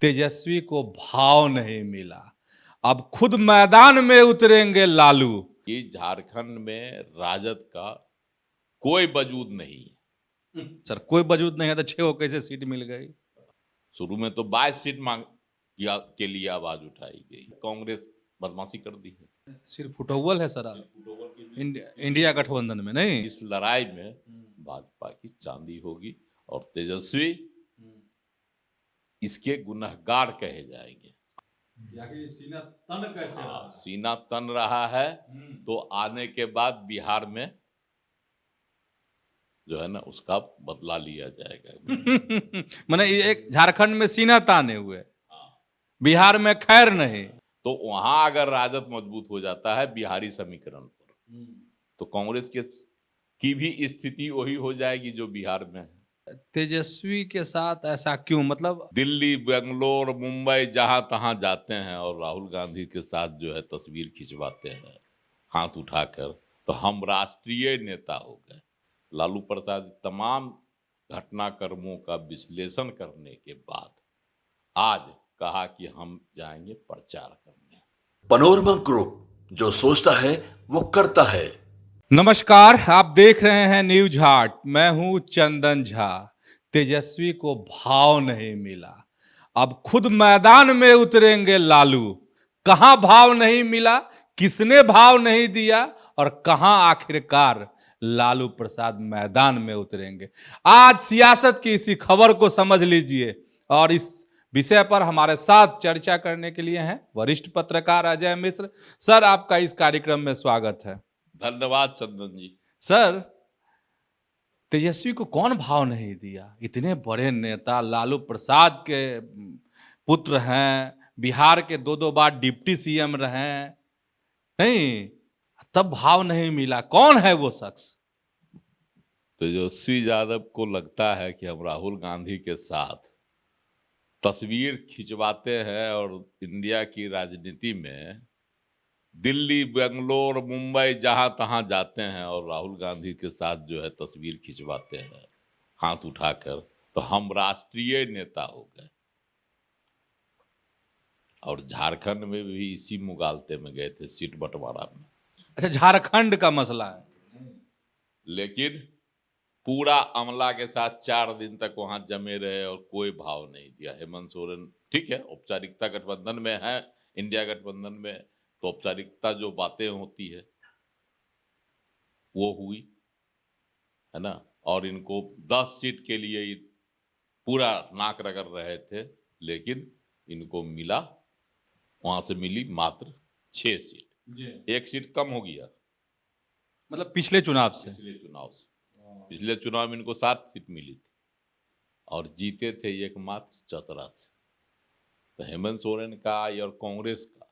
तेजस्वी को भाव नहीं मिला, अब खुद मैदान में उतरेंगे लालू। कि झारखंड में राजद का कोई वजूद नहीं है। सर कोई वजूद नहीं है तो 6 कैसे सीट मिल गई? शुरू में तो 22 सीट मांग के लिए आवाज उठाई गई, कांग्रेस बदमाशी कर दी है। सिर्फ फुटोवल है सर इंडिया गठबंधन में नहीं। इस लड़ाई में भाजपा की चांदी होगी और तेजस्वी इसके गुनहगार कहे जाएंगे। सीना तन कैसे रहा? सीना तन रहा है तो आने के बाद बिहार में जो है ना उसका बदला लिया जाएगा। मैंने एक झारखंड में सीना ताने हुए, बिहार में खैर नहीं। तो वहां अगर राजद मजबूत हो जाता है बिहारी समीकरण पर, तो कांग्रेस की भी स्थिति वही हो जाएगी जो बिहार में है। तेजस्वी के साथ ऐसा क्यों? मतलब दिल्ली, बेंगलोर, मुंबई जहां तहां जाते हैं और राहुल गांधी के साथ जो है तस्वीर खिंचवाते हैं हाथ उठाकर, तो हम राष्ट्रीय नेता हो गए। लालू प्रसाद तमाम घटनाक्रमों का विश्लेषण करने के बाद आज कहा कि हम जाएंगे प्रचार करने। पनोरमा ग्रुप, जो सोचता है वो करता है। नमस्कार, आप देख रहे हैं न्यूज हाट। मैं हूं चंदन झा। तेजस्वी को भाव नहीं मिला, अब खुद मैदान में उतरेंगे लालू। कहां भाव नहीं मिला, किसने भाव नहीं दिया और कहां आखिरकार लालू प्रसाद मैदान में उतरेंगे? आज सियासत की इसी खबर को समझ लीजिए और इस विषय पर हमारे साथ चर्चा करने के लिए हैं वरिष्ठ पत्रकार अजय मिश्र। सर, आपका इस कार्यक्रम में स्वागत है। धन्यवाद चंदन जी। सर, तेजस्वी को कौन भाव नहीं दिया? इतने बड़े नेता, लालू प्रसाद के पुत्र हैं, बिहार के 2 बार डिप्टी सीएम रहे, नहीं तब भाव नहीं मिला। कौन है वो शख्स? तेजस्वी यादव को लगता है कि हम राहुल गांधी के साथ तस्वीर खिंचवाते हैं और इंडिया की राजनीति में दिल्ली, बेंगलोर, मुंबई जहां तहां जाते हैं और राहुल गांधी के साथ जो है तस्वीर खिंचवाते हैं हाथ उठाकर, तो हम राष्ट्रीय नेता हो गए। और झारखंड में भी इसी मुगालते में गए थे सीट बंटवारा में। अच्छा, झारखंड का मसला है। लेकिन पूरा अमला के साथ 4 दिन तक वहां जमे रहे और कोई भाव नहीं दिया। हेमंत सोरेन ठीक है, औपचारिकता गठबंधन में है, इंडिया गठबंधन में तो औपचारिकता जो बातें होती है वो हुई है ना। और इनको 10 सीट के लिए पूरा नाक रगड़ रहे थे, लेकिन इनको मिला, वहां से मिली मात्र 6 सीट। 1 सीट कम हो गया, मतलब पिछले चुनाव से। पिछले चुनाव में इनको 7 सीट मिली थी और जीते थे एकमात्र चतरा से। तो हेमंत सोरेन का और कांग्रेस का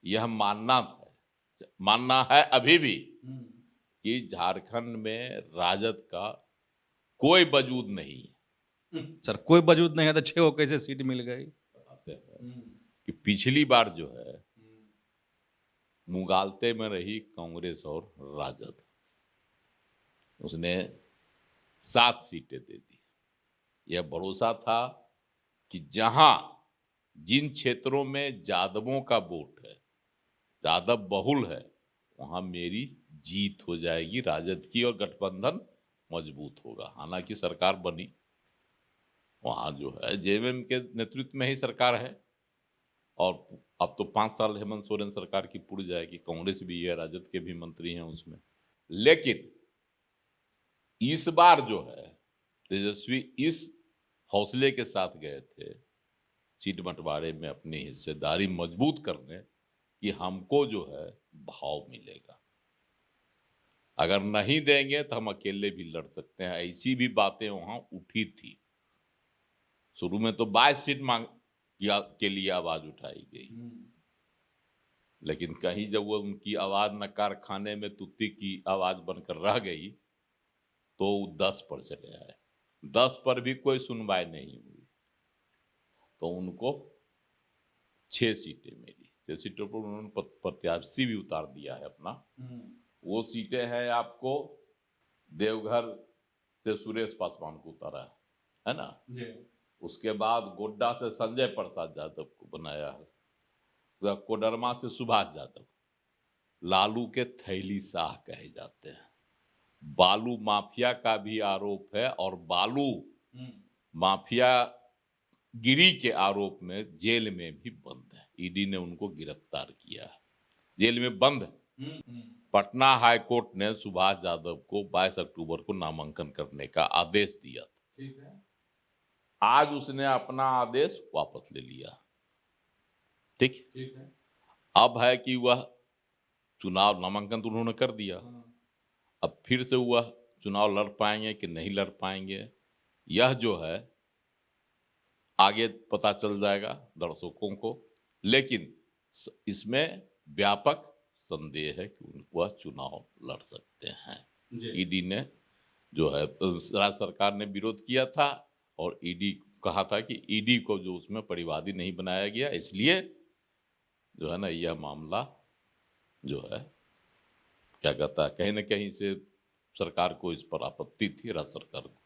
यह मानना है अभी भी कि झारखंड में राजद का कोई वजूद नहीं है। सर कोई वजूद नहीं है तो 6 कैसे सीट मिल गई? कि पिछली बार जो है मुगालते में रही कांग्रेस और राजद, उसने 7 सीटें दे दी। यह भरोसा था कि जहां जिन क्षेत्रों में यादवों का वोट है, यादव बहुल है, वहां मेरी जीत हो जाएगी राजद की और गठबंधन मजबूत होगा। हालांकि सरकार बनी, वहां जो है जेएमएम के नेतृत्व में ही सरकार है और अब तो 5 साल हेमंत सोरेन सरकार की पूरी जाएगी। कांग्रेस भी है, राजद के भी मंत्री हैं उसमें। लेकिन इस बार जो है तेजस्वी इस हौसले के साथ गए थे सीट बंटवारे में अपनी हिस्सेदारी मजबूत करने कि हमको जो है भाव मिलेगा, अगर नहीं देंगे तो हम अकेले भी लड़ सकते हैं। ऐसी भी बातें वहां उठी थी। शुरू में तो 22 सीट के लिए आवाज उठाई गई, लेकिन कहीं जब वो उनकी आवाज नकार खाने में तुत्ती की आवाज बनकर रह गई तो 10 पर चले आए। 10 पर भी कोई सुनवाई नहीं हुई तो उनको 6 सीटें मिली। 6 सीटों पर उन्होंने प्रत्याशी भी उतार दिया है अपना। वो सीटें हैं आपको देवघर से सुरेश पासवान को उतारा है ना, उसके बाद गोड्डा से संजय प्रसाद यादव को बनाया है, तो कोडरमा से सुभाष यादव। लालू के थैली शाह कहे जाते हैं। बालू माफिया का भी आरोप है और बालू माफिया गिरी के आरोप में जेल में भी बंद है। ईडी ने उनको गिरफ्तार किया है, जेल में बंद है। पटना हाई कोर्ट ने सुभाष यादव को 22 अक्टूबर को नामांकन करने का आदेश दिया था। ठीक है। आज उसने अपना आदेश वापस ले लिया। ठीक है। अब है कि वह चुनाव, नामांकन तो उन्होंने कर दिया, अब फिर से वह चुनाव लड़ पाएंगे कि नहीं लड़ पाएंगे, यह जो है आगे पता चल जाएगा दर्शकों को। लेकिन इसमें व्यापक संदेह है कि वह चुनाव लड़ सकते हैं। ईडी ने जो है राज्य सरकार ने विरोध किया था और ईडी कहा था कि ईडी को जो उसमें परिवादी नहीं बनाया गया, इसलिए जो है ना यह मामला जो है क्या कहता है, कहीं ना कहीं से सरकार को इस पर आपत्ति थी, राज्य सरकार को।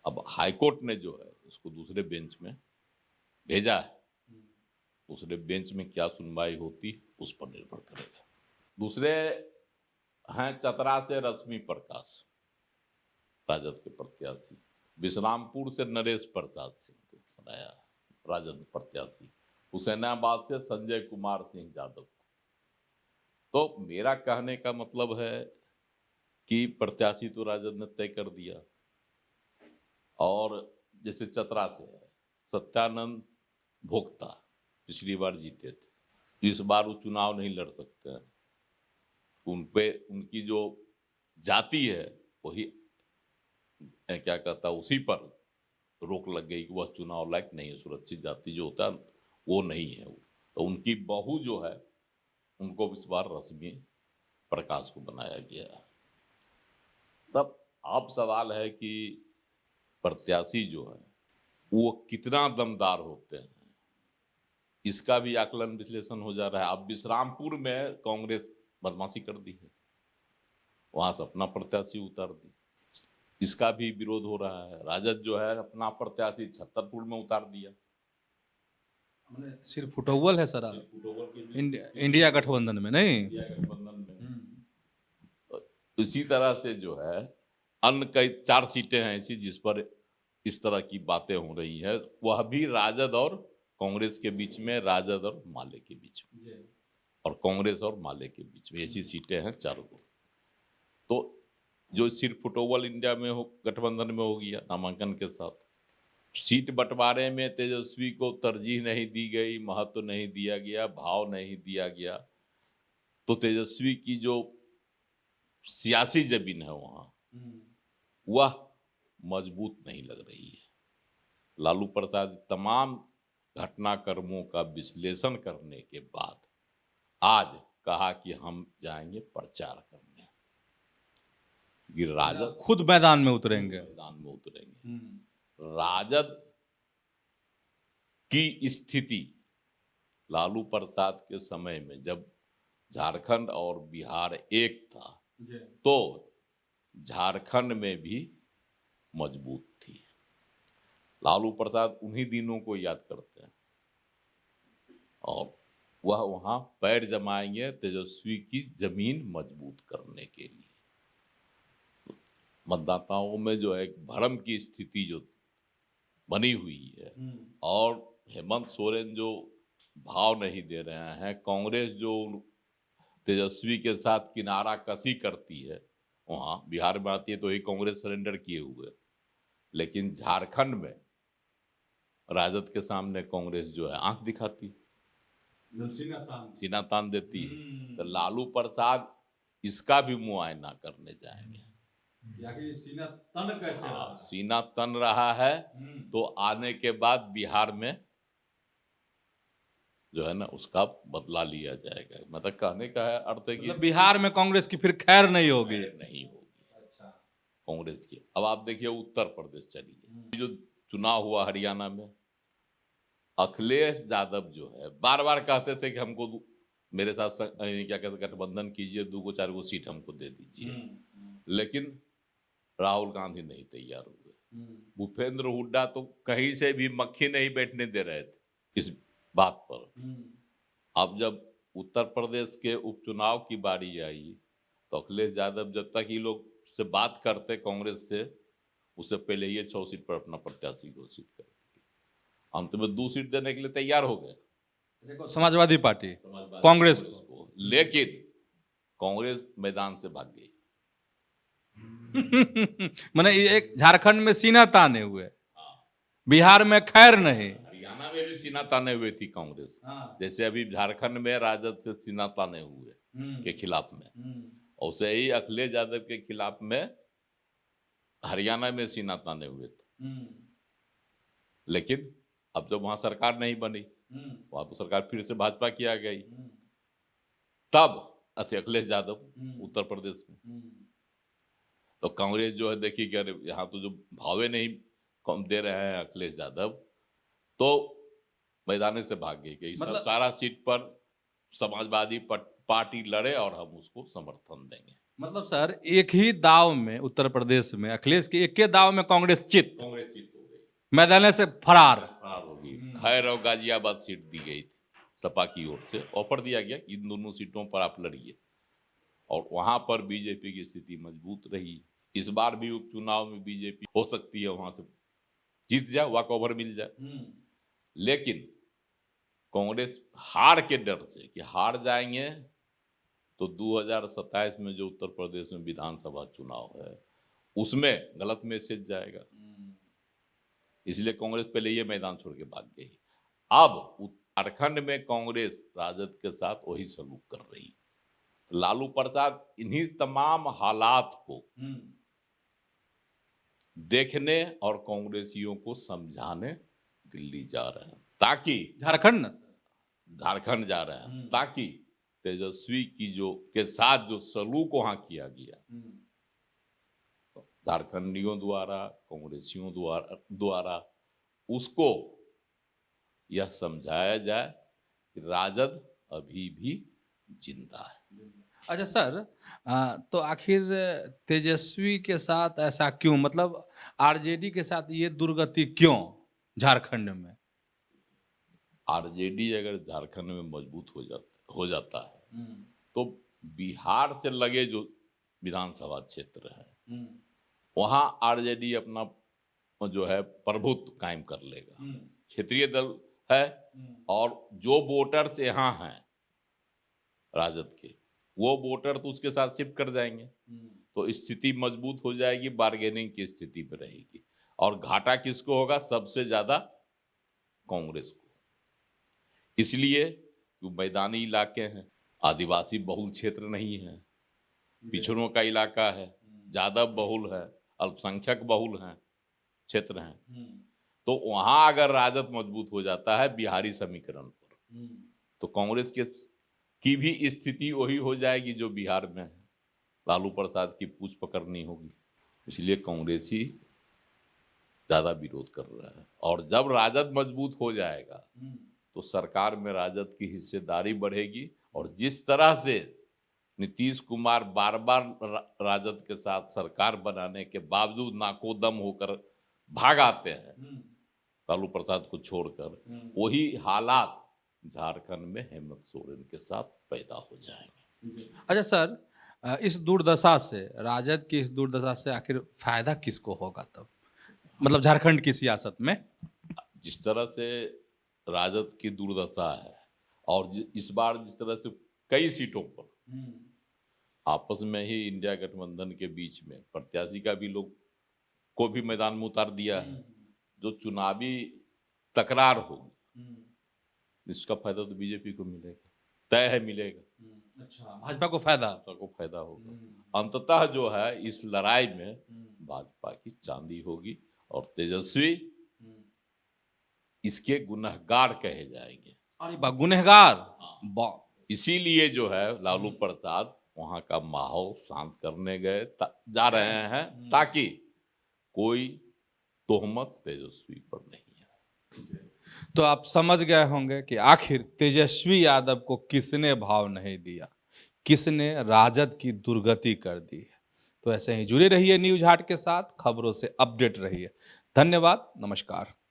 अब हाईकोर्ट ने जो है उसको दूसरे बेंच में भेजा है, दूसरे बेंच में क्या सुनवाई होती उस पर निर्भर करेगा। दूसरे हैं चतरा से रश्मि प्रकाश, राजद के प्रत्याशी। विश्रामपुर से नरेश प्रसाद सिंह को बनाया राजद प्रत्याशी। हुसैनाबाद से संजय कुमार सिंह यादव। तो मेरा कहने का मतलब है कि प्रत्याशी तो राजद ने तय कर दिया, और जैसे चतरा से है सत्यानंद भोक्ता, पिछली बार जीते थे, इस बार वो चुनाव नहीं लड़ सकते हैं। उन पे उनकी जो जाति है वही क्या कहता है, उसी पर रोक लग गई कि वह चुनाव लायक नहीं है। सुरक्षित जाति जो होता है वो नहीं है वो। तो उनकी बहू जो है उनको इस बार रश्मि प्रकाश को बनाया गया। तब अब सवाल है कि प्रत्याशी जो है वो कितना दमदार होते हैं, इसका भी आकलन विश्लेषण हो जा रहा है। अब विश्रामपुर में कांग्रेस बदमाशी कर दी है, वहां से अपना प्रत्याशी उतार दी, इसका भी विरोध हो रहा है। राजद जो है अपना प्रत्याशी छतरपुर में उतार दिया। सिर्फ फुटोवल है सर इंडिया गठबंधन में, नहीं इंडिया गठबंधन में। तो इसी तरह से जो है अन्य कई 4 सीटें हैं ऐसी जिस पर इस तरह की बातें हो रही है, वह भी राजद और कांग्रेस के बीच में, राजद और माले के बीच में, और कांग्रेस और माले के बीच में ऐसी सीटें हैं 4 को। तो जो सिर्फ फुटोवल इंडिया में हो, गठबंधन में हो गया नामांकन के साथ। सीट बंटवारे में तेजस्वी को तरजीह नहीं दी गई, महत्व नहीं दिया गया, भाव नहीं दिया गया, तो तेजस्वी की जो सियासी जमीन है वहां वह मजबूत नहीं लग रही है। लालू प्रसाद तमाम घटनाक्रमों का विश्लेषण करने के बाद आज कहा कि हम जाएंगे प्रचार करने, राजद खुद मैदान में उतरेंगे। राजद की स्थिति लालू प्रसाद के समय में जब झारखंड और बिहार एक था तो झारखंड में भी मजबूत थी। लालू प्रसाद उन्हीं दिनों को याद करते हैं और वह वहां पैर जमाएंगे तेजस्वी की जमीन मजबूत करने के लिए। मतदाताओं में जो है भ्रम की स्थिति जो बनी हुई है, और हेमंत सोरेन जो भाव नहीं दे रहे हैं, कांग्रेस जो तेजस्वी के साथ किनारा कसी करती है, वहाँ बिहार में आती है तो ही कांग्रेस सरेंडर किए हुए, लेकिन झारखंड में राजद के सामने कांग्रेस जो है आंख दिखाती, सीना तान देती है। तो लालू प्रसाद इसका भी मुआयना करने जाएंगे। सीना तन कैसे रहा? सीना तन रहा है तो आने के बाद बिहार में जो है ना उसका बदला लिया जाएगा। मतलब कहने का है अर्थ है कि बिहार में कांग्रेस की फिर खैर नहीं होगी। अच्छा, कांग्रेस की। अब आप देखिए उत्तर प्रदेश चलिए, जो चुनाव हुआ हरियाणा में, अखिलेश यादव जो है बार बार कहते थे कि हमको मेरे साथ क्या कहते गठबंधन कीजिए, 2-4 सीट हमको दे दीजिए, लेकिन राहुल गांधी नहीं तैयार हुए। भूपेंद्र हुड्डा तो कहीं से भी मक्खी नहीं बैठने दे रहे थे इस बात पर। अब जब उत्तर प्रदेश के उपचुनाव की बारी आई तो अखिलेश यादव जब तक ये लोग से बात करते कांग्रेस से, उससे पहले ये 6 सीट पर अपना प्रत्याशी घोषित कर दिया। अंत में 2 सीट देने के लिए तैयार हो गए देखो समाजवादी पार्टी समाजवादी कांग्रेस को, लेकिन कांग्रेस मैदान से भाग गई। मैंने एक झारखंड में सीना ताने हुए, बिहार में खैर नहीं, हरियाणा में भी सीना ताने हुए थी कांग्रेस, जैसे अभी झारखंड में राजद से सीना ताने हुए के खिलाफ में, वैसे ही अखिलेश यादव के खिलाफ में हरियाणा में सीना ताने हुए थे। लेकिन अब जब वहां सरकार नहीं बनी, वहां तो सरकार फिर से भाजपा की आ गई, तब अखिलेश यादव उत्तर प्रदेश में, तो कांग्रेस जो है देखिए कि अरे यहाँ तो जो भावे नहीं कम दे रहे हैं अखिलेश यादव, तो मैदान से भाग गई कि मतलब 17 सीट पर समाजवादी पार्टी लड़े और हम उसको समर्थन देंगे। मतलब सर एक ही दाव में उत्तर प्रदेश में अखिलेश के एक ही दाव में कांग्रेस चित हो गई, मैदान से फरार होगी। खैर और गाजियाबाद सीट दी गई थी सपा की ओर से, ऑफर दिया गया कि इन दोनों सीटों पर आप लड़िए, और वहां पर बीजेपी की स्थिति मजबूत रही। इस बार भी उपचुनाव में बीजेपी हो सकती है वहां से जीत जाए, वॉक ओवर मिल जाए, लेकिन कांग्रेस हार के डर से कि हार जाएंगे तो 2027 में जो उत्तर प्रदेश में विधानसभा चुनाव है उसमें गलत मैसेज जाएगा, इसलिए कांग्रेस पहले ये मैदान छोड़ के भाग गई। अब झारखंड में कांग्रेस राजद के साथ वही सलूक कर रही। लालू प्रसाद इन्हीं तमाम हालात को देखने और कांग्रेसियों को समझाने दिल्ली जा रहे हैं, ताकि झारखंड जा रहे हैं, ताकि तेजस्वी की जो के साथ जो सलूक वहां किया गया झारखंडियों द्वारा, कांग्रेसियों द्वारा उसको यह समझाया जाए कि राजद अभी भी जिंदा है। अच्छा सर, तो आखिर तेजस्वी के साथ ऐसा क्यों, मतलब आरजेडी के साथ ये दुर्गति क्यों झारखंड में? आरजेडी अगर झारखंड में मजबूत हो जाता है तो बिहार से लगे जो विधानसभा क्षेत्र है वहां आरजेडी अपना जो है प्रभुत्व कायम कर लेगा। क्षेत्रीय दल है और जो वोटर्स यहाँ हैं राजद के, वो वोटर तो उसके साथ शिफ्ट कर जाएंगे, तो स्थिति मजबूत हो जाएगी, बार्गेनिंग की स्थिति में रहेगी। और घाटा किसको होगा? सबसे ज्यादा कांग्रेस को, इसलिए जो मैदानी इलाके हैं, आदिवासी बहुल क्षेत्र नहीं है, पिछड़ों का इलाका है, यादव बहुल है, अल्पसंख्यक बहुल हैं क्षेत्र हैं, तो वहां अगर राजद मजबूत हो जाता है बिहारी समीकरण पर, तो कांग्रेस की भी स्थिति वही हो जाएगी जो बिहार में है। लालू प्रसाद की पूछ पकड़नी होगी, इसलिए कांग्रेस ही ज्यादा विरोध कर रहा है। और जब राजद मजबूत हो जाएगा तो सरकार में राजद की हिस्सेदारी बढ़ेगी, और जिस तरह से नीतीश कुमार बार बार राजद के साथ सरकार बनाने के बावजूद नाकोदम होकर भाग आते हैं लालू प्रसाद को छोड़कर, वही हालात झारखंड में हेमंत सोरेन के साथ पैदा हो जाएंगे। अच्छा सर, इस दुर्दशा से, राजद की इस दुर्दशा से आखिर फायदा किसको होगा तब, मतलब झारखंड की सियासत में? जिस तरह से राजद की दुर्दशा है और इस बार जिस तरह से कई सीटों पर आपस में ही इंडिया गठबंधन के बीच में प्रत्याशी का भी लोग को भी मैदान में उतार दिया है, जो चुनावी तकरार होगी इसका फायदा तो बीजेपी को मिलेगा, तय है मिलेगा। अच्छा, भाजपा को फायदा होगा। अंततः जो है इस लड़ाई में भाजपा की चांदी होगी और तेजस्वी इसके गुनहगार कहे जाएंगे। अरे बा गुनहगार, इसीलिए जो है लालू प्रसाद वहां का माहौल शांत करने जा रहे हैं, ताकि कोई तोहमत तेजस्वी पर नहीं है। तो आप समझ गए होंगे कि आखिर तेजस्वी यादव को किसने भाव नहीं दिया, किसने राजद की दुर्गति कर दी है। तो ऐसे ही जुड़े रहिए न्यूज हाट के साथ, खबरों से अपडेट रहिए। धन्यवाद, नमस्कार।